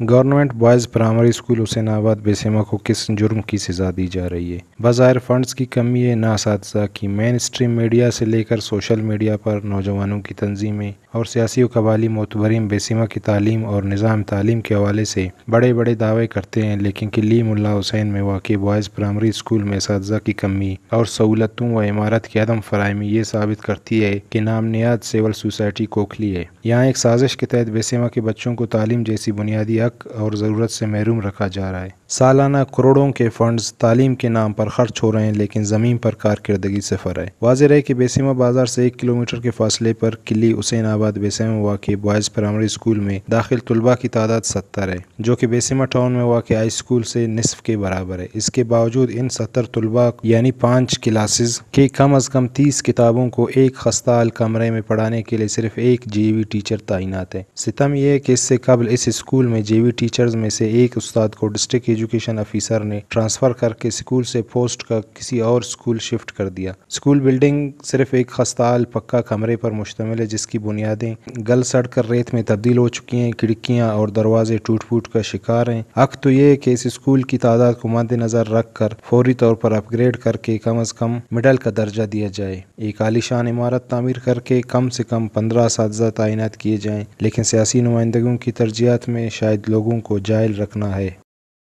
Government boys primary school Hussainabad बेसेमा को किस जुर्म की सज़ा दी जा रही है? बज़ाहिर फंड्स की कमी है, ना असातिज़ा की। मेन स्ट्रीम मीडिया से लेकर सोशल मीडिया पर नौजवानों की तंजीमें और सियासी व कबाली मोतबरीन बेसेमा की तालीम और निज़ाम तालीम के हवाले से बड़े बड़े दावे करते हैं, लेकिन किली मुल्ला हुसैन में वाक़ बॉयज़ प्राइमरी स्कूल में असातिज़ा की कमी और सहूलतों व इमारत की अदम फराहमी ये साबित करती है कि नामनियाद सिविल सोसाइटी खोखली है। यहाँ एक साजिश के तहत बेसेमा के बच्चों को तालीम जैसी बुनियादी हक और ज़रूरत से महरूम रखा जा रहा है। सालाना करोड़ों के फंड्स तालीम के नाम पर खर्च हो रहे हैं, लेकिन ज़मीन पर कारकर्दगी सिफर है। वाज़ेह है कि बेसेमा बाजार से 1 किलोमीटर के फासले पर किली हुसैनाबाद बेसेमा में वाक़ बॉयज़ प्राइमरी स्कूल में दाखिल तलबा की तादाद 70 है, जो कि बेसेमा टाउन में वाक़ हाई स्कूल से निसफ के बराबर है। इसके बावजूद इन 70 तलबा यानी 5 क्लासेस के कम अज़ कम 30 किताबों को एक खस्ताहाल कमरे में पढ़ाने के लिए सिर्फ एक जेवी टीचर तैनात है। सितम यह है कि इससे कबल इस स्कूल में जेवी टीचर्स में से एक उस्ताद को डिस्ट्रिक्ट एजुकेशन ऑफिसर ने ट्रांसफ़र करके स्कूल से पोस्ट का किसी और स्कूल शिफ्ट कर दिया। स्कूल बिल्डिंग सिर्फ एक खस्ताहाल पक्का कमरे पर मुश्तमिल है, जिसकी बुनियादें गल सड़ कर रेत में तब्दील हो चुकी हैं। खिड़कियाँ और दरवाजे टूट फूट का शिकार हैं। हक तो ये है कि इस स्कूल की तादाद को मद्देनज़र रख कर फौरी तौर पर अपग्रेड करके कम अज़ कम मिडल का दर्जा दिया जाए। एक आलीशान इमारत तामीर करके कम से कम 15 असातिज़ा तैनात किए जाएँ, लेकिन सियासी नुमाइंदगियों की तरजीहात में शायद लोगों को जाहिल रखना है।